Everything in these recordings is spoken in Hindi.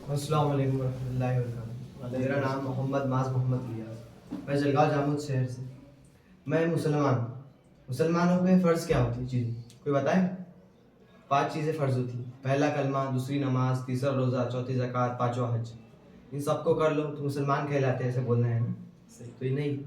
अस्सलाम वालेकुम रहमतुल्लाहि व बरकातहू। मेरा नाम मोहम्मद मोहम्मद लिया। मैं जलगांव जामुद शहर से। मैं मुसलमान हूँ। मुसलमानों पे फ़र्ज़ क्या होती है चीज़ें कोई बताए? 5 चीज़ें फ़र्ज़ होती हैं। पहला कलमा, दूसरी नमाज, तीसरा रोज़ा, चौथी ज़कात, पाँचवा हज। इन सबको कर लो तो मुसलमान कहलाते हैं, ऐसे बोलना है ना? सही तो ये नहीं,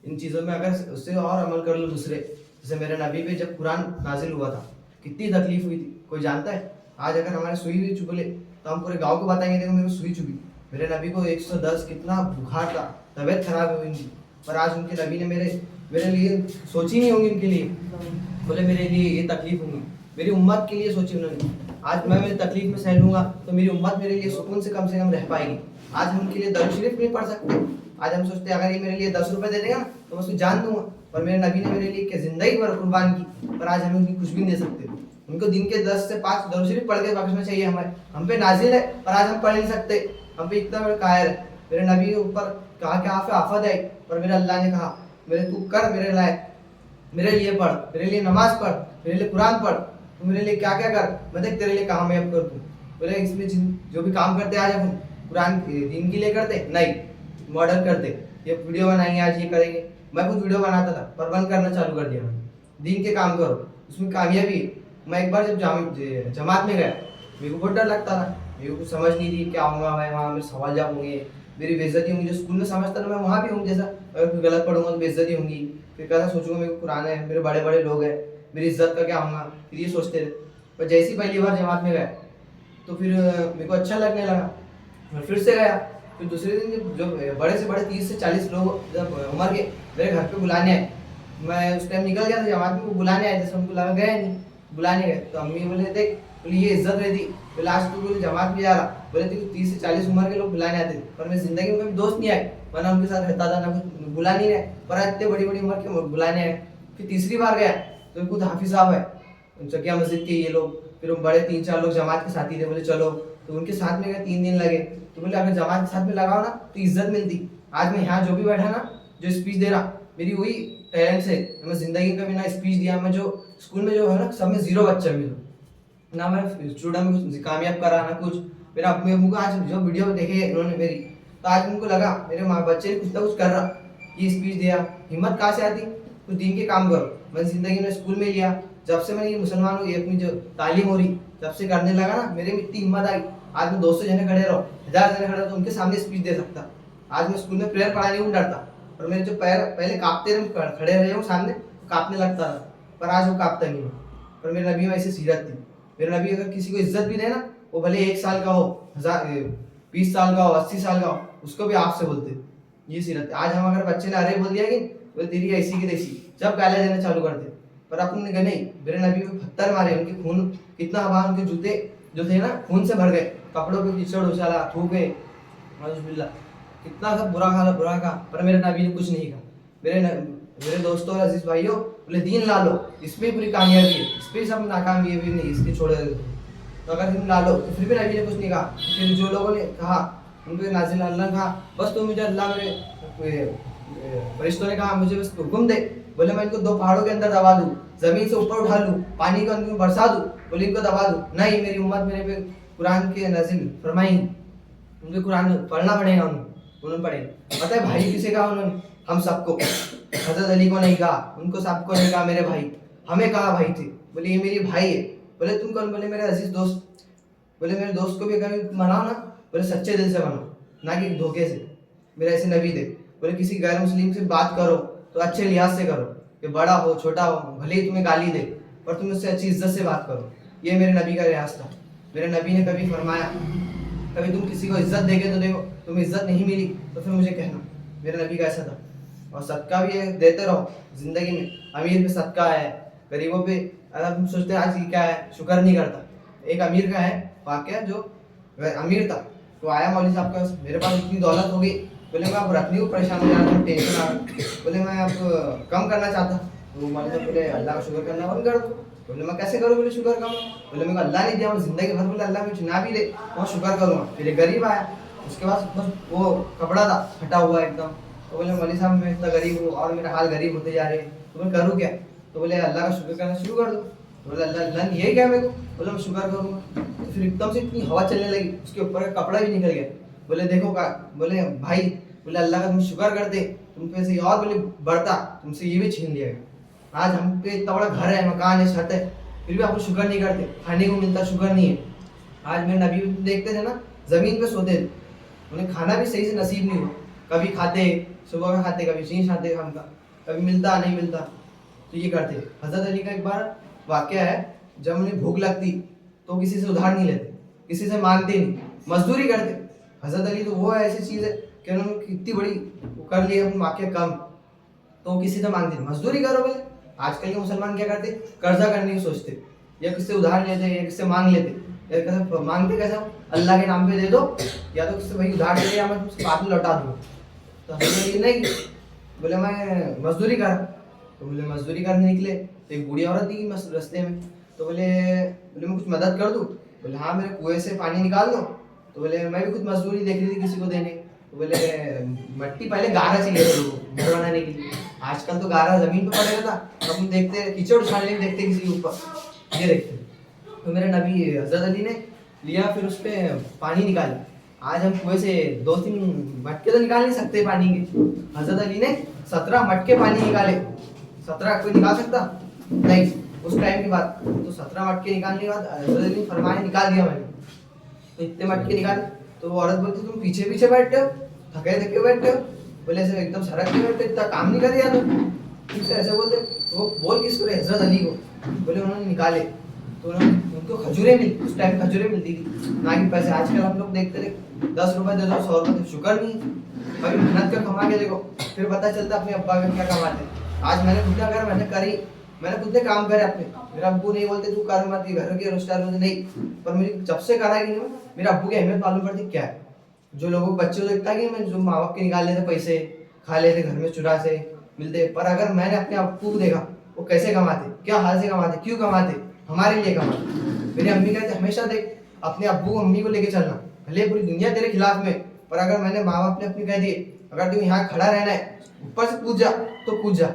इन चीज़ों में अगर उससे और अमल कर लो दूसरे, जैसे मेरे नबी पे जब कुरान नाजिल हुआ था कितनी तकलीफ हुई थी, कोई जानता है? आज अगर हमारे सुई हुई चुभले तो हम पूरे गांव को बताएंगे देखो मेरे को सुई चुभी। मेरे नबी को 110 कितना बुखार था, तबीयत खराब हुई उनकी, पर आज उनके नबी ने मेरे मेरे लिए सोची नहीं होंगी, उनके लिए बोले मेरे लिए ये तकलीफ होंगी, मेरी उम्मत के लिए सोची उन्होंने। आज मैं मेरी तकलीफ में सह लूंगा तो मेरी उम्मत मेरे लिए सुकून से कम रह पाएगी। आज हम उनके लिए दरूद शरीफ नहीं पढ़ सकते। आज हम सोचते हैं अगर ये मेरे लिए 10 रुपए दे देगा तो मैं उसको जान दूंगा, पर मेरे नबी ने मेरे लिए क्या जिंदगी भर कुर्बान की, पर आज हम उनकी खुश भी नहीं दे सकते। उनको दिन के 10 से 5 दरूद शरीफ पढ़ के बख्शना चाहिए हमें, हम पे नाजिल है पर आज हम पढ़ नहीं सकते। हम पे इतना बड़ा कायर है। मेरे नबी के ऊपर कहा कि आफत है, पर मेरे अल्लाह ने कहा मेरे तू कर मेरे लायक, मेरे लिए पढ़, मेरे लिए नमाज पढ़, मेरे लिए कुरान पढ़, तू मेरे लिए क्या क्या कर, मैं देख तेरे लिए कामयाब कर दूं। बोले इसमें जो भी काम करते आज हम कुरान दीन के लिए करते नहीं, मॉडल करते, ये वीडियो बनाएंगे आज ये करेंगे। मैं खुद वीडियो बनाता था पर बंद करना चालू कर दिया मैंने। दीन के काम करो, उसमें कामयाबी है। मैं एक बार जब जमात में गया, मेरे को बहुत डर लगता था, मेरे को कुछ समझ नहीं थी क्या होगा, मैं वहाँ मेरे सवाल जवाब होंगे, मेरी बेइज्जती होंगी। जो स्कूल में समझता था मैं वहाँ भी हूँ जैसा, अगर कोई गलत पढ़ूंगा तो बेइज्जती होंगी, फिर कैसा सोचूंगा मेरे को कुरान है, मेरे बड़े बड़े लोग हैं, मेरी इज्जत का क्या होगा, फिर ये सोचते थे। पर जैसी पहली बार जमात में गया तो फिर मेरे को अच्छा लगने लगा, मैं फिर से गया। फिर दूसरे दिन जब बड़े से बड़े 30 से 40 लोग जब उम्र के मेरे घर पे बुलाने आए, मैं उस टाइम निकल गया था जमात में, वो बुलाने आए, जैसे उनको लगा गया नहीं, बुलाने गए तो अम्मी बोले देख, बोले ये इज्जत रहती, बोले आज तू बोले जमात में जा रहा, बोले तेरे 30 से 40 उम्र के लोग बुलाने आते थे, पर मैं जिंदगी में कभी दोस्त नहीं आए, वरना उनके साथ रहता था ना कुछ, बुला नहीं रहे, पर इतने बड़ी बड़ी उम्र के बुलाने आए। फिर तीसरी बार गया तो खुद हाफिज साहब है चकिया मस्जिद के ये लोग, फिर वो बड़े 3-4 लोग जमात के साथी थे, बोले चलो, तो उनके साथ में गए, 3 दिन लगे। तो बोले अगर जमात के साथ में लगाओ ना तो इज्जत मिलती। आज मैं यहाँ जो भी बैठा ना, जो स्पीच दे रहा, मेरी वही टैलेंट से, मैं जिंदगी में कभी ना स्पीच दिया, मैं जो स्कूल में जो है ना सब में 0 बच्चा मिला ना, मैं स्टूडेंट में कुछ कामयाब करा ना कुछ। मेरा अपने अम्मू को आज जो वीडियो देखे इन्होंने मेरी, तो आज उनको लगा मेरे माँ बच्चे कुछ ना कुछ कर रहा, ये स्पीच दिया। हिम्मत कहाँ से आती? कुछ दिन के काम करो। मैं जिंदगी में स्कूल में लिया, जब से मैंने ये मुसलमान हूँ, ये अपनी जो तालीम हो रही, जब से करने लगा ना, मेरे में इतनी हिम्मत आई। आज मैं 200 जने खड़े रहो, 1000 जने खड़े रहो तो उनके सामने स्पीच दे सकता। आज मैं स्कूल में प्रेयर पढ़ाने को डरता, और मेरे जो पैर पहले कांपते रहे, खड़े रहे हूँ सामने तो कांपने लगता था, पर आज वो कांपता नहीं है। पर मेरे नबी में ऐसी सीरत थी। मेरे नबी अगर किसी को इज्जत भी दे ना, वो भले 1 साल का हो, 20 साल का हो, 80 साल का हो, उसको भी आपसे बोलते, ये सीरत है। आज हम अगर बच्चे ने अरे बोल दिया कि बोले तेरी ऐसी की तैसी, जब गालियां देना चालू कर दे, पर अपन ने नहीं, मेरे नबी को पत्थर मारे, उनके खून कितना हवा, उनके जूते जो थे ना खून से भर गए, कपड़ों पे कीचड़ उछाला, थूके, नाउजुबिल्लाह, कितना सब बुरा कहा, पर मेरे नबी ने कुछ नहीं कहा। मेरे दोस्तों और अजीज भाइयों, बोले दीन ला लो, इसमें पूरी कामयाबी है, इस पे सब नाकामयाबी नहीं, इसके छोड़े तो अगर दीन ला लो तो फिर भी नबी ने कुछ नहीं कहा। फिर जो लोगों ने कहा उनको नाजिल अल्लाह ने कहा बस तुम मुझे, अल्लाह मेरे फरिश्तों ने कहा मुझे बस हुक्म दे, बोले मैं इनको 2 पहाड़ों के अंदर दबा दूं, जमीन से ऊपर उठा लूं, पानी को उनको बरसा दूं, बोले इनको दबा दूं, नहीं, मेरी उम्मत मेरे पे कुरान के नाजिल फरमाई, उनके कुरान पढ़ना पड़ेगा, उन्होंने पढ़े। पता है भाई किसे कहा उन्होंने? हम सबको, हजरत अली को नहीं कहा, उनको सबको नहीं कहा मेरे भाई, हमें कहा भाई थे, बोले ये मेरी भाई है। बोले तुम कौन? बोले मेरे अजीज दोस्त। बोले मेरे दोस्त को भी अगर मनाओ ना, बोले सच्चे दिल से मनाओ, ना कि धोखे से। मेरे ऐसे नबी थे। बोले किसी गैर मुस्लिम से बात करो तो अच्छे लिहाज से करो, कि बड़ा हो छोटा हो, भले ही तुम्हें गाली दे, पर तुम उससे अच्छी इज्जत से बात करो। ये मेरे नबी का रियाज था। मेरे नबी ने कभी फरमाया, कभी तुम किसी को इज्जत देगे तो देखो तुम्हें इज्जत नहीं मिली तो फिर मुझे कहना। मेरे नबी का ऐसा था। और सदका भी देते रहो जिंदगी में। अमीर पे सदका है, गरीबों पे, अगर तुम सोचते हैं आज ये क्या है, शुक्र नहीं करता। एक अमीर का है वाकया, जो अमीर था तो आया मौलवी साहब का, मेरे पास इतनी दौलत हो गई, बोले मैं अब रखने को परेशान हो जा रहा हूँ, टेंशन आ रहा, बोले मैं अब कम करना चाहता। तो मौलवी साहब बोले अल्लाह का शुक्र करना बंद कर दो। बोले मैं कैसे करूँ? बोले शुक्र करूँ। बोले मेरे को अल्लाह नहीं दिया, मैं जिंदगी भर, बोले अल्लाह में चुना भी दे मैं शुक्र करूँगा। फिर एक गरीब आया, उसके पास बस वो कपड़ा था फटा हुआ एकदम, तो बोले मौलवी साहब मैं इतना गरीब हूँ और मेरा हाल गरीब होते जा रहे हैं, तो मैं करूँ क्या? तो बोले अल्लाह का शुक्र करना शुरू कर दो। बोला अल्लाह अल्लाह ने यही कहा मेरे को, बोला मैं शुक्र करूँगा। तो फिर एकदम से इतनी हवा चलने लगी, उसके ऊपर का कपड़ा भी निकल गया। बोले देखो का, बोले भाई, बोले अल्लाह का तुम शुक्र करते, तुम पे से और बोले बढ़ता, तुमसे ये भी छीन लिया गया। आज हम पे इतना बड़ा घर है, मकान है, छत है, फिर भी आप शुक्र नहीं करते, खाने को मिलता शुक्र नहीं है। आज मेरे नबी देखते थे ना, जमीन पे सोते थे, उन्हें खाना भी सही से नसीब नहीं हुआ, कभी खाते सुबह का खाते, कभी चीज खाते शाम का, कभी मिलता नहीं मिलता, तो ये करते। हजरत अली का एक बार वाकया है, जब उन्हें भूख लगती तो किसी से उधार नहीं लेते, किसी से मांगते नहीं, मजदूरी करते। हजरत अली तो वो ऐसी चीज है कि उन्होंने कितनी बड़ी वो कर ली अपने वाक्य कम, तो किसी से मांगते नहीं, मजदूरी करो बोले। आजकल के मुसलमान क्या करते, कर्जा करने की सोचते, या किससे उधार लेते, या किससे मांग लेते, या कैसे मांगते, कैसे अल्लाह के नाम पे दे दो, या तो किससे भाई उधार ले, या मैं तुमसे बाद में लौटा दूँ। तो हजरत अली नहीं, बोले मैं मजदूरी कर। तो बोले मजदूरी करने निकले तो एक बूढ़ी औरत दिखी रास्ते में, तो बोले बोले मैं कुछ मदद कर दूँ। बोले हाँ, मेरे कुएं से पानी निकाल दो। तो बोले मैं भी कुछ मजदूरी देख रही थी किसी को देने। तो बोले मट्टी पहले गारा चाहिए था लोगों घर बनाने के लिए, आजकल तो गारा जमीन पे पड़ेगा था, तो हम देखते कीचड़ उछालने नहीं देखते किसी के ऊपर, ये देखते। तो मेरे नबी हजरत अली ने लिया, फिर उस पर पानी निकाला। आज हम कुएं से 2-3 मटके तो निकाल नहीं सकते पानी के, हजरत अली ने 17 मटके पानी निकाले। 17 कोई निकाल सकता नहीं उस टाइम की बात। तो 17 मटके निकालने के बाद हजरत अली ने फरमाया निकाल दिया मैंने। तो इतने मटके निकाले, तो वो औरत बोलती तुम पीछे पीछे बैठते हो, थके थके बैठते हो, बोले ऐसे एकदम सड़क पे बैठते, इतना काम नहीं कर दिया तुम, ऐसे बोलते। तो वो बोल किसको रहे, हजरत अली को। बोले उन्होंने निकाले, तो उनको खजूरें मिली, उस टाइम खजूरें मिलती थी ना कि पैसे। आजकल हम लोग देखते थे 10 रुपए दे दो, 100 रुपए, शुक्र नहीं। कभी मेहनत कर कमा के देखो, फिर पता चलता अपने अब्बा का क्या कमाते। आज मैंने खुद अगर मैंने करी, मैंने खुद ने काम करे अपने, मेरा अब्बू नहीं बोलते तू कर मत, घर के रोजगार मुझे नहीं, पर मुझे जब से करा कि नहीं, मेरा अब्बू की अहमियत मालूम पड़ती क्या है। जो लोगों बच्चे को देखता कि मैं जो माँ बाप के निकाल लेते पैसे, खा लेते घर में चुरा से मिलते, पर अगर मैंने अपने अब्बू को देखा वो कैसे कमाते, क्या हाल से कमाते, क्यों कमाते, हमारे लिए कमाते। मेरी अम्मी कहते हमेशा देख अपने अब्बू अम्मी को लेके चलना, भले पूरी दुनिया तेरे खिलाफ में, पर अगर मैंने माँ बाप ने अपने कह दिए अगर तू यहाँ खड़ा रहना है, ऊपर से कूद जा तो कूद जा।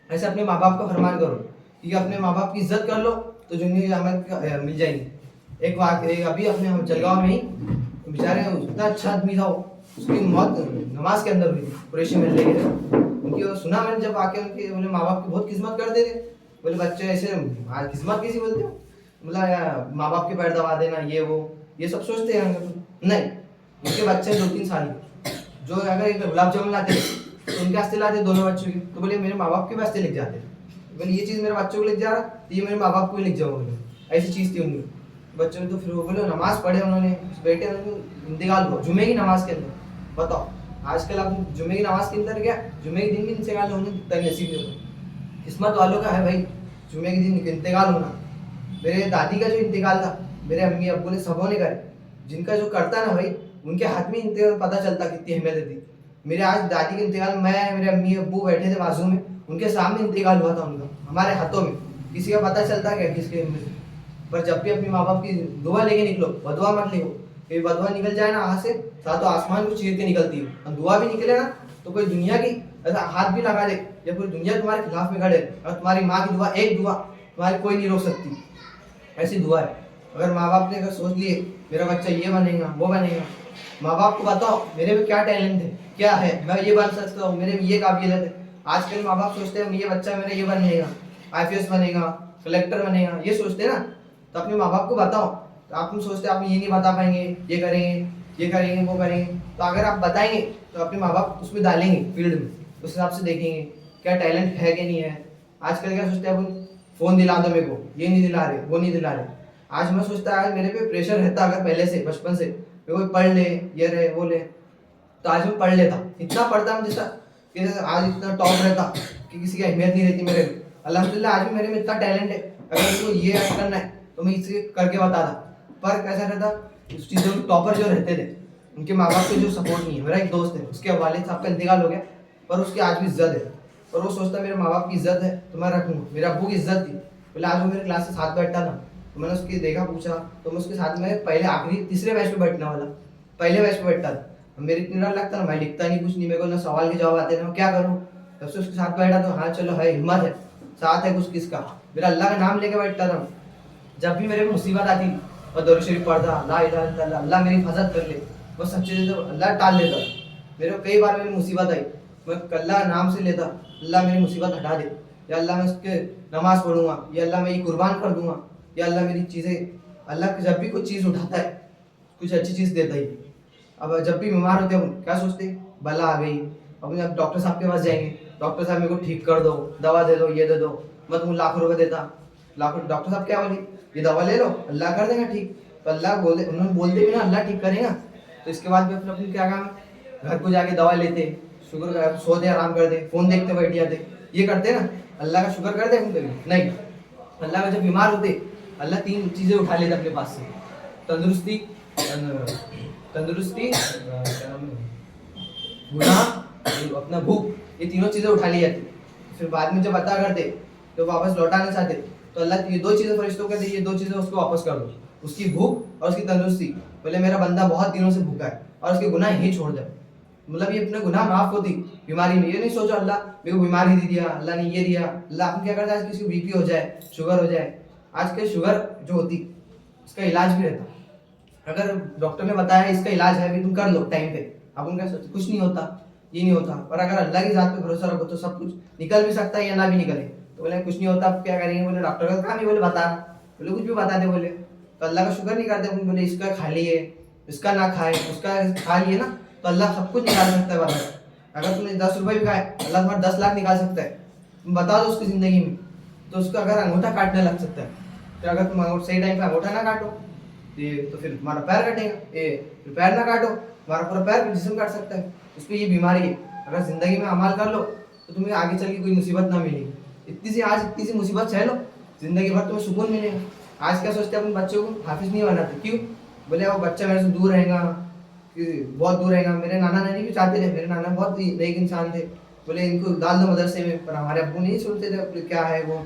ऐसे अपने माँ बाप का फरमान करो कि अपने माँ बाप की इज्जत कर लो तो दुनिया हमें मिल जाएंगी। एक अभी अपने हम जलगांव में ही बेचारे उतना अच्छा आदमी था वो, उसकी मौत नमाज के अंदर हुई थी, कुरैशी महल्ले के। उनकी सुना मैंने जब आके, उनके बोले माँ बाप की बहुत किस्मत करते थे। बोले बच्चे ऐसे किस्मत कैसी बोलते हो, बोला माँ बाप के पैर दबा देना, ये वो ये सब सोचते हैं। नहीं, उनके बच्चे 2-3 साल के, जो अगर एक गुलाब जामुन लाते तो उनके वास्ते लाते दोनों बच्चों के, तो बोले मेरे माँ बाप के वास्ते लिख जाते। बोले ये चीज़ मेरे बच्चों को लिख जा रहा, तो ये मेरे माँ बाप को भी लिख जाओगे, ऐसी चीज़ थी उनकी बच्चों ने। तो फिर वो बोले नमाज पढ़े उन्होंने, बेटे उनको इंतकाल हुआ जुमे की नमाज के अंदर। बताओ आजकल आप जुमे की नमाज के अंदर, क्या जुमे के दिन भी इंतकाल होने नसीब नहीं होता। किस्मत वालों का है भाई जुमे के दिन इंतकाल होना। मेरे दादी का जो इंतकाल था, मेरे अम्मी अब्बू ने सबों ने करे, जिनका जो करता ना भाई, उनके हाथ में इंतकाल पता चलता कितनी अहमियत थी। मेरे आज दादी का इंतकाल, मैं मेरे अम्मी अब्बू बैठे थे बाजू में, उनके सामने इंतकाल हुआ था उनका, हमारे हाथों में। किसी का पता चलता क्या किसके। पर जब भी अपने माँ बाप की दुआ लेके निकलो, बदुआ मत लिखो, क्योंकि बदुआ निकल जाए ना हाथ से, सातों आसमान को चीर के निकलती है। और दुआ भी निकले ना तो कोई दुनिया की ऐसा हाथ भी लगा दे, या पूरी दुनिया तुम्हारे खिलाफ में खड़े, और तुम्हारी माँ की दुआ, एक दुआ तुम्हारी कोई नहीं रोक सकती, ऐसी दुआ है। अगर माँ बाप ने अगर सोच लिए मेरा बच्चा ये बनेगा वो बनेगा, माँ बाप को बताओ मेरे में क्या टैलेंट है, क्या है, मैं ये बन सकता हूँ, मेरे में ये काबिलियत है। आजकल माँ बाप सोचते हैं ये बच्चा मेरा ये बनेगा, IPS बनेगा, कलेक्टर बनेगा, ये सोचते हैं ना। तो अपने माँ बाप को बताओ। तो आप तुम सोचते आप ये नहीं बता पाएंगे, ये करेंगे, ये करेंगे, वो करेंगे, तो अगर आप बताएंगे तो अपने माँ बाप उसमें डालेंगे फील्ड में, उस हिसाब से देखेंगे क्या टैलेंट है कि नहीं है। आजकल क्या सोचते हैं अपन, फ़ोन दिला दो मेरे को, ये नहीं दिला रहे, वो नहीं दिला रहे। आज मैं सोचता है मेरे पे प्रेशर रहता अगर पहले से बचपन से, कोई पढ़ ले, ये रहे वो ले, तो आज मैं पढ़ लेता, इतना पढ़ता मैं जैसा आज इतना टॉप रहता कि किसी की अहमियत नहीं रहती मेरे में। अल्हम्दुलिल्लाह आज भी मेरे में इतना टैलेंट है, अगर इसको ये करना है तो मैं इसे करके बताता। पर कैसा रहता, उस चीज़ों में टॉपर जो रहते थे उनके माँ बाप को जो सपोर्ट नहीं है। मेरा एक दोस्त है, उसके वालिद साहब का इंतकाल हो गया, पर उसकी आज भी इज्जत है, और वो सोचता मेरे माँ बाप की इज्जत है तो मैं रखूँगा। मेरे अब्बू की इज्जत थी, बोले आज वो मेरे क्लास से साथ बैठता था, तो मैंने उसकी देखा, पूछा, तो मैं उसके साथ में पहले आखिरी तीसरे बैच पे बैठने वाला, पहले बैच पे बैठता था। मेरे इतना डर लगता ना, मैं लिखता नहीं, कुछ नहीं, मेरे को ना सवाल के जवाब आते ना, क्या करूँ। तब से उसके साथ बैठा तो हाँ चलो है, हिम्मत है, साथ है कुछ किसका, मेरा अल्लाह का नाम लेके बैठता था। जब भी मेरे को मुसीबत आती और दरूद शरीफ पढ़ता, ला इलाहा इल्लल्लाह, अल्लाह मेरी हिफाजत कर ले, बस सब चीज़ें तो अल्लाह टाल देता। मेरे को कई बार मेरी मुसीबत आई, मैं अल्लाह का नाम से लेता, अल्लाह मेरी मुसीबत हटा दे, या अल्लाह मैं उसके नमाज पढ़ूंगा, या अल्लाह मैं ये कुर्बान कर दूंगा, या अल्लाह मेरी चीज़ें, अल्लाह जब भी कुछ चीज़ उठाता है कुछ अच्छी चीज़ देता ही। अब जब भी बीमार होते हैं क्या सोचते हैं, बला आ गई, अब अब डॉक्टर साहब के पास जाएंगे, डॉक्टर साहब मेरे को ठीक कर दो, दवा दे दो, ये दे दो, मैं तुम लाख रुपए देता, लाख। डॉक्टर साहब क्या बोले, ये दवा ले लो, अल्लाह कर देगा ठीक। तो अल्लाह बोले, उन्होंने बोलते भी ना अल्लाह ठीक करेगा। तो इसके बाद में अपने क्या काम, घर को जाके दवा लेते, शुक्र सोते आराम करते, फोन देखते बैठ जाते, ये करते ना, अल्लाह का शुक्र करते हम कभी नहीं। अल्लाह का जब बीमार होते, अल्लाह 3 चीज़ें उठा लेते अपने पास से, तंदुरुस्ती, तंदुरुस्ती, गुनाह, अपना भूख, ये तीनों चीज़ें उठा ली जाती। फिर बाद में जब अता करते तो वापस लौटाना चाहते, तो अल्लाह ये 2 चीज़ें फरिश्तों कहते, ये 2 चीज़ें उसको वापस कर दो, उसकी भूख और उसकी तंदुरुस्ती। बोले मेरा बंदा बहुत दिनों से भूखा है और उसके गुनाह ही छोड़ दे, मतलब ये अपने गुनाह माफ होती बीमारी में। ये नहीं सोचो अल्लाह मेरे को बीमारी दे दिया, अल्लाह ने ये दिया। अल्लाह हम क्या करता है, आज किसी को बीपी हो जाए, शुगर हो जाए, आजकल शुगर जो होती इसका इलाज भी रहता, अगर डॉक्टर ने बताया इसका इलाज है भी, तुम कर लो टाइम पे, आप उनका सोचते कुछ नहीं होता, ये नहीं होता। और अगर अल्लाह की जात पे भरोसा रखो तो सब कुछ निकल भी सकता है या ना भी निकले। तो बोले कुछ नहीं होता, आप क्या करेंगे, बोले डॉक्टर का काम ही, बोले बता, बोले कुछ भी बता दे, बोले तो अल्लाह का शुक्र नहीं करते, बोले इसका खा लिए, इसका ना खाए, उसका खा लिए ना, तो अल्लाह सब कुछ निकाल सकता है बाहर। अगर तुमने 10 रुपए भी खाए, अल्लाह तुम्हारे 10 लाख निकाल सकता है। तुम बता दो उसकी जिंदगी में, तो उसका अगर अंगूठा काटने लग सकता है, फिर अगर तुम सही टाइम पे अंगूठा ना काटो तो फिर तुम्हारा पैर कटेगा, फिर पैर ना काटो तुम्हारा पूरा पैर जिस्म काट सकता है। उस पर ये बीमारी है। अगर जिंदगी में अमाल कर लो तो तुम्हें आगे चल के कोई मुसीबत ना मिलेगी। इतनी सी मुसीबत सह लो, जिंदगी भर तुम्हें सुकून मिलेगा। आज क्या सोचते हैं अपने बच्चों को हाफिज नहीं बनाते, क्यों, बोले वो बच्चा मेरे से दूर रहेगा, बहुत दूर रहेगा। मेरे नाना नानी भी चाहते थे, मेरे नाना बहुत नेक इंसान थे, बोले इनको डाल दो मदरसे में, पर हमारे अब्बू नहीं सुनते थे, क्या है वो,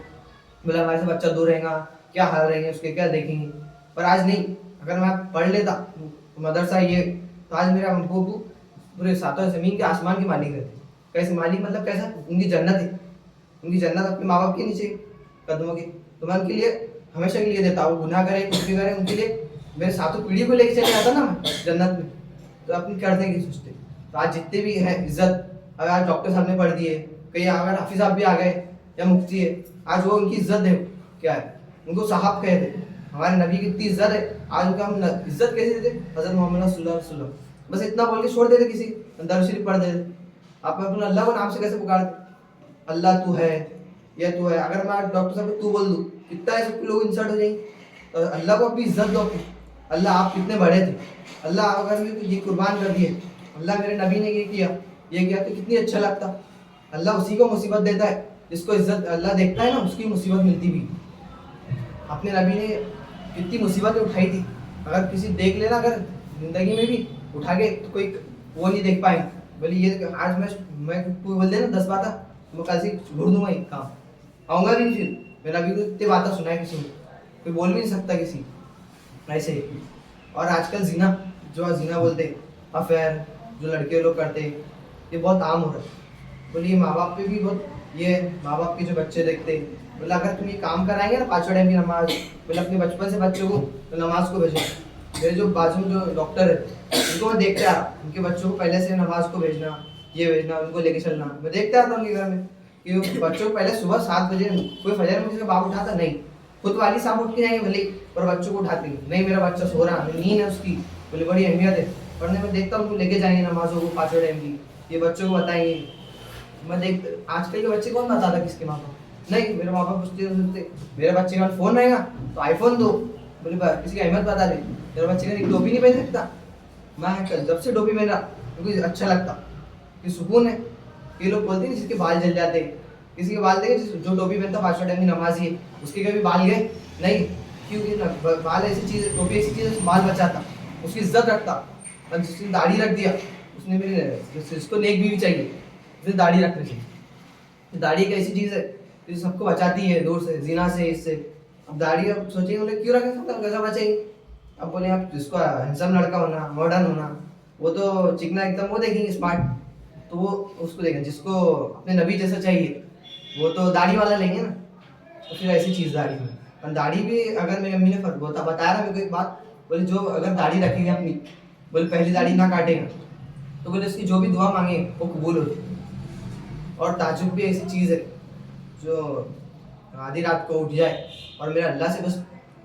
बोले हमारे से बच्चा दूर रहेगा, क्या हाल रहेंगे उसके, क्या देखेंगे। पर आज नहीं, अगर मैं पढ़ लेता मदरसा ये, तो आज मेरा अब्बू पूरे सातों ज़मीन के आसमान के मालिक रहते। कैसे मालिक, मतलब कैसा, उनकी जन्नत है, उनकी जन्नत अपने माँ बाप के नीचे कदमों के। तो मैं उनके लिए हमेशा के लिए देता, वो गुनाह करे कुछ भी करे, उनके लिए मेरे सातों पीढ़ी को लेके चले जाता ना मैं जन्नत में। तो अपन करते हैं कि सोचते, तो आज जितने भी हैं इज्जत, अगर आज डॉक्टर साहब ने पढ़ दिए, कहीं अगर हाफिज साहब भी आ गए या मुफ्ती है, आज वो उनकी इज्जत है, क्या है, उनको साहब कहते। हमारे नबी की इतनी इज्जत है, आज उनका हम इज्जत कैसे देते, हज़रत मोहम्मद सल्लल्लाहु अलैहि वसल्लम, बस इतना बोल के छोड़ देते, किसी दरूद शरीफ पढ़ देते। आप अपने अल्लाह को नाम से कैसे पुकारते, अल्लाह तू है, ये तू है। अगर मैं डॉक्टर साहब को तू बोल दूँ, कितना है सब लोग इंसल्ट हो जाएंगे। तो अल्लाह को अपनी इज्जत दो, अल्लाह आप कितने बड़े थे, अल्लाह अगर ये कुर्बान कर दिए, अल्लाह मेरे नबी ने ये किया तो कितनी अच्छा लगता। अल्लाह उसी को मुसीबत देता है जिसको इज्जत अल्लाह देखता है ना, उसकी मुसीबत मिलती भी। अपने नबी ने कितनी मुसीबतें उठाई थी, अगर किसी देख लेना, अगर जिंदगी में भी उठा के तो कोई वो नहीं देख पाए, बोले ये आज मैं तू बोल देना 10 बातें, मैं कल से छोड़ दूंगा एक काम, आऊँगा भी नहीं फिर। मेरा नबी को इतनी बातें सुनाए किसी ने, कोई बोल भी नहीं सकता किसी ऐसे। और आजकल जीना, जो जीना बोलते अफेयर, जो लड़के लोग करते, ये बहुत आम हो रहा है। बोले ये माँ बाप पे भी बहुत, ये माँ बाप के जो बच्चे देखते, बोले अगर तुम ये काम कराएंगे ना 5 टाइम की नमाज, बोले अपने बचपन से बच्चों को तो नमाज को भेजो। मेरे जो बाजू में जो डॉक्टर है उनको मैं देखते आ रहा, उनके बच्चों को पहले से नमाज को भेजना, ये भेजना, उनको लेके चलना। मैं देखते आता हूँ उनके घर में कि बच्चों को पहले सुबह 7 बजे, कोई फजर में किसी का बाप उठाता नहीं, खुद वाली साहब उठ के जाएंगे भले, पर बच्चों को उठाते नहीं, मेरा बच्चा सो रहा है, नींद है उसकी, बोले बड़ी अहमियत है पढ़ने में। देखता हूँ उनको लेके जाएंगे नमाजों को 5 टाइम की, ये बच्चों को बताएंगे। मैं देख आजकल के बच्चे कौन बताता किसके माँ बाप, नहीं मेरे माँ बाप पूछते मेरे बच्चे का फ़ोन रहेगा तो आईफोन दो, बोले किसी की अहमियत बता दे, मेरे बच्चे का एक टोपी नहीं पहन सकता। मैं जब से टोपी पहना क्योंकि अच्छा लगता, कि सुकून है। ये लोग बोलते हैं जिसके बाल जल जाते, किसी के बाल देखे जो टोपी पहनता 5 टाइम की नमाजी है, उसके कभी बाल गए नहीं, क्योंकि बाल ऐसी चीज़, टोपी ऐसी चीज़ है, बाल बचाता, उसकी इज्जत रखता। और जिसने दाढ़ी रख दिया उसने भी, जिसको नेक भी चाहिए उसे दाढ़ी रखनी चाहिए। दाढ़ी एक ऐसी चीज़ है जो सबको बचाती है दूर से, जीना से, इससे। अब दाढ़ी अब सोचेंगे बोले क्यों रखें, सब कैसा बचाएंगे। अब बोले आप जिसको हैंडसम लड़का होना, मॉडर्न होना, वो तो चिकना एकदम वो देखेंगे स्मार्ट, तो वो उसको देखें। जिसको अपने नबी जैसा चाहिए वो तो दाढ़ी वाला लेंगे ना। तो फिर ऐसी चीज़ दाढ़ी में। और दाढ़ी भी अगर मेरी अम्मी ने बताया ना मेरे को एक बात, बोले जो अगर दाढ़ी रखेगा अपनी, बोले पहली दाढ़ी ना काटेगा तो बोले उसकी जो भी दुआ मांगे वो कबूल होती है। और ताजुब भी ऐसी चीज़ है जो आधी रात को उठ जाए और मेरा अल्लाह से बस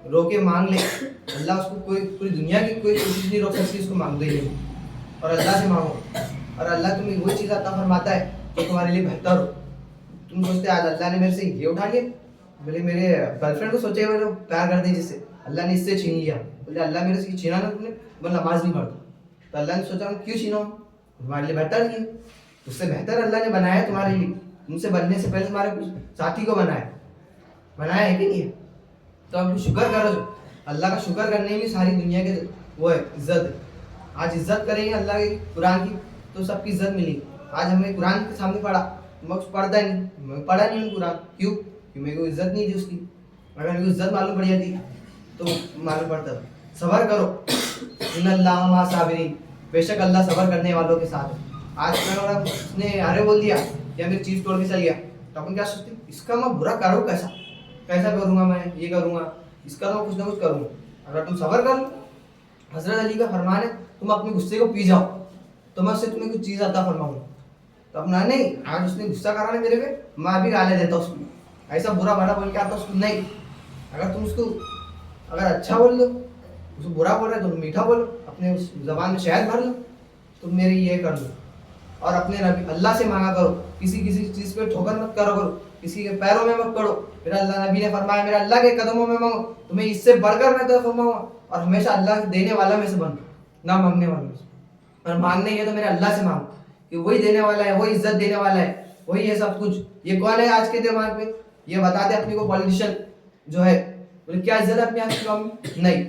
रो के मांग ले, अल्लाह उसको कोई पूरी दुनिया की कोई कोशिश नहीं रोक सकती उसको मांग दे। और अल्लाह से मांगो और अल्लाह तुम्हें वही चीज़ अता फरमाता है जो तुम्हारे लिए बेहतर हो। तुम सोचते आज अल्लाह ने मेरे से ये उठा लिया, बोले मेरे गर्लफ्रेंड को सोचे वो प्यार कर दी जिससे, अल्लाह ने इससे छीन लिया। बोले अल्लाह मेरे से छीना ना तुमने, बोले नमाज नहीं पढ़ता। तो अल्लाह ने सोचा क्यों छीना, तुम्हारे लिए बेहतर नहीं, उससे बेहतर अल्लाह ने बनाया है तुम्हारे लिए। तुमसे बनने से पहले तुम्हारे कुछ साथी को बनाया है कि नहीं है। तो आप शुक्र करो, अल्लाह का शुक्र करने में सारी दुनिया के वो है इज्जत है। आज इज्जत करेंगे अल्लाह की कुरान की तो सबकी इज्जत मिलेगी। आज हमें कुरान के सामने पढ़ा, मैं पढ़ता नहीं, मैं पढ़ा नहीं कुरान, क्यों? क्योंकि मेरे को इज्जत नहीं थी उसकी। अगर मेरे को इज्जत मालूम पड़ जाती तो मालूम पड़ता। सबर करो, इन्नल्लाह मअस साबिरीन, बेशक अल्लाह सबर करने वालों के साथ है। आज अगर उसने अरे बोल दिया या मेरी चीज़ तोड़ के चल गया तो अपन क्या सोचते, इसका मैं बुरा करूँ कैसा करूँगा, मैं ये करूँगा, इसका तो कुछ ना कुछ करूँगा। अगर तुम सबर कर लो, हजरत अली का फरमान है तुम अपने गुस्से को पी जाओ तो मैं उससे तुम्हें कुछ चीज़ अता फरमाऊंगा। तो अपना नहीं, आज उसने गुस्सा करा ना मेरे पे, मैं भी गाले देता उसको, ऐसा बुरा भला बोल के आता उसको नहीं। अगर तुम उसको अगर अच्छा बोल लो, उसको बुरा बोल रहे तो तुम मीठा बोलो, अपने उस जबान में शहद भर लो, तुम मेरी ये कर लो। और अपने नबी अल्लाह से मांगा करो, किसी चीज़ पे ठोकर मत करो, किसी के पैरों में मत पड़ो। मेरा अल्लाह नबी ने फरमाया मेरा अल्लाह के कदमों में मांगो, तुम्हें इससे बढ़कर मैं तो फरमाऊंगा। और हमेशा अल्लाह देने वाला में से बनो, ना मांगने वाले में से। और मांगने है तो मेरे अल्लाह से मांगो कि वही देने वाला है, वही इज्जत देने वाला है, वही है सब कुछ। ये कौन है आज के दिमाग में, ये बताते अपने को पॉलिटिशियन जो है, बोले क्या इज्जत है अपने आप की नहीं,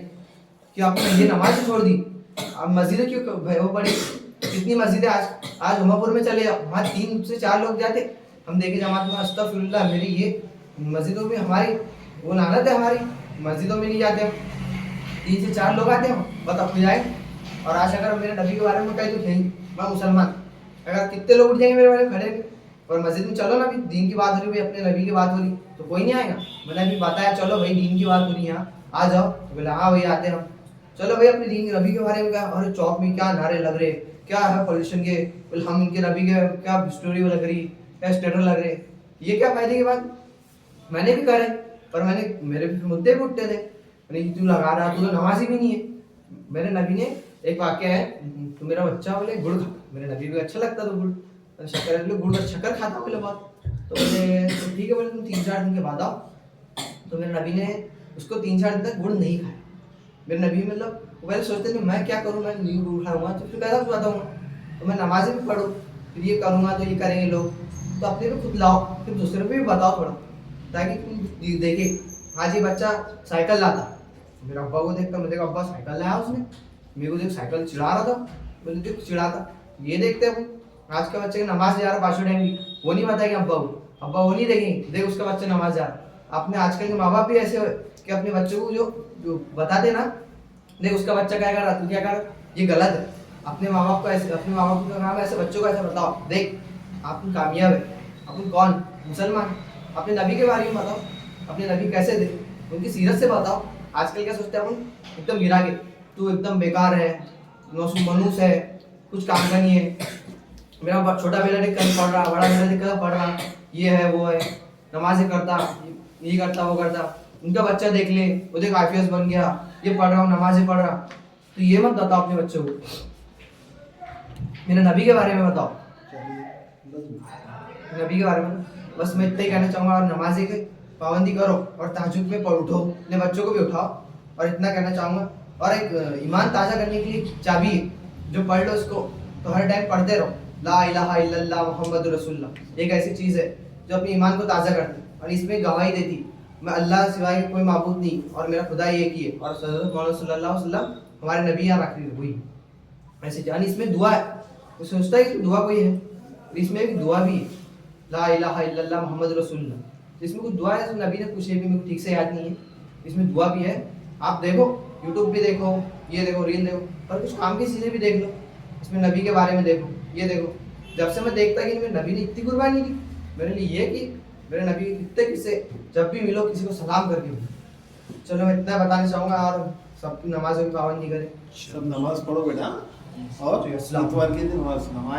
कि आपने ये नमाज छोड़ दी, अब मस्जिद क्यों वो पड़ी। कितनी मस्जिदें आज उमापुर में चले जाओ, वहाँ 3 से 4 लोग जाते, हम देखे जमात में अस्तगफिरुल्लाह, मेरी ये मस्जिदों में हमारी वो लानत है, हमारी मस्जिदों में नहीं जाते हम, 3 से 4 लोग आते हैं बताओ खुल जाए। और आज अगर मेरे नबी के बारे में कहीं तो कहीं मैं मुसलमान, अगर कितने लोग उठ जाएंगे मेरे बारे में खड़े हैं। और मस्जिद में चलो ना, अभी दीन की बात हो रही है, अपने नबी की बात हो रही, तो कोई नहीं आएगा। मैंने अभी बताया चलो भाई दीन की बात हो रही है, यहाँ आ जाओ, तो बोला हाँ भाई आते हम। चलो भाई अपने दीन नबी के बारे में क्या, अरे चौक में क्या नारे लग रहे, क्या है पॉलिटिशियन के, बोले हम इनके नबी के क्या स्टोरी लग रही, क्या स्टेटस लग रहे, ये क्या फायदे की बात। मैंने भी करे पर मेरे मुद्दे भी उठते थे, तू लगा रहा, तू तो नमाजी भी नहीं है। मेरे नबी ने एक वाक्य है, तो मेरा बच्चा बोले गुड़ खा, मेरे नबी को अच्छा लगता था गुड़, शक्कर गुड़ और शक्कर खाता बोले बहुत, तो बोले तो ठीक है, बोले तुम 3-4 दिन के बाद आओ। तो मेरे नबी ने उसको 3-4 दिन तक गुड़ नहीं खाया। मेरे नबी मतलब वो पहले सोचते थे मैं क्या करूँ, मैं न्यू गुड़ खाऊंगा तो फिर कैसा बताऊँ, तो मैं नमाज़ें भी पढ़ूँ, फिर ये करूँगा तो ये करेंगे लोग, तो अपने पे खुद लाओ, फिर दूसरे पे भी बताओ थोड़ा, ताकि तुम देखे। आज ये बच्चा साइकिल लाता, मेरे अब्बा को देखता, मैं देखा अब्बा साइकिल लाया उसने, मेरे को देख साइकिल चिढ़ा रहा था, बोले देख चिढ़ाता, ये देखते अपन आज के बच्चे नमाज जा रहा 5 टाइम की, वो नहीं बताएंगे अब्बा वो नहीं देखेंगे, देख उसका बच्चा नमाज जा रहा। अपने आजकल के माँ बाप भी ऐसे कि अपने बच्चों को जो बताते ना, देख उसका बच्चा क्या कर रहा, तू क्या कर, ये गलत है। अपने माँ बाप को ऐसे, अपने माँ बाप का काम ऐसे बच्चों को ऐसे बताओ, देख आप कामयाब है, अपन कौन मुसलमान, अपने नबी के बारे में बताओ, अपने नबी कैसे थे उनकी सीरत से बताओ। आजकल क्या सोचते हैं अपन एकदम गिरा के, तू एकदम बेकार है, मनुष्य है, कुछ काम का नहीं है, मेरा छोटा बेटा देख कर पढ़ रहा, बड़ा बेटा देख कर पढ़ रहा, ये है वो है, नमाजें करता, ये करता वो करता, उनका बच्चा देख ले वो देख IPS बन गया, ये पढ़ रहा हूँ नमाजें पढ़ रहा। तो ये मत बताओ अपने बच्चों को, मेरे नबी के बारे में बताओ, नबी के बारे में बस मैं इतना ही कहना चाहूँगा। और नमाजें की पाबंदी करो और तहज्जुद में पढ़ उठो, अपने बच्चों को भी उठाओ, और इतना कहना चाहूँगा। और एक ईमान ताज़ा करने के लिए चाबी है, जो पढ़ लो इसको तो हर टाइम पढ़ते रहो, ला इलाहा इल्लल्लाह मुहम्मदुर रसूलुल्लाह, एक ऐसी चीज़ है जो अपने ईमान को ताज़ा करती और इसमें गवाही देती मैं अल्लाह सिवाय कोई माबूद नहीं और मेरा खुदा एक ही है, और हज़रत मोहम्मद सल्लल्लाहु अलैहि वसल्लम हमारे नबी और आखिरी वही ऐसे जान। इसमें दुआ है, वो सोचता है कि दुआ कोई है, इसमें एक दुआ भी है, ला इलाहा इल्लल्लाह मुहम्मदुर रसूलुल्लाह। इसमें कुछ दुआ है, नबी ने पूछे भी मेरे को ठीक से याद नहीं है, इसमें दुआ भी है। आप देखो यूट्यूब भी देखो, ये देखो रील देखो, और कुछ काम की चीज़ें भी देख लो, इसमें नबी के बारे में देखो, ये देखो। जब से मैं देखता कि मेरे नबी ने इतनी कुर्बानी की मेरे लिए, ये कि मेरे नबी के कितने किस्से, जब भी मिलो किसी को सलाम करके मिलो। चलो मैं इतना बताने चाहूँगा, और सबकी नमाजों की पाबंदी करें। सब नमाज पढ़ो बेटा, और जी, अस्सलाम। इतवार के दिन नमाज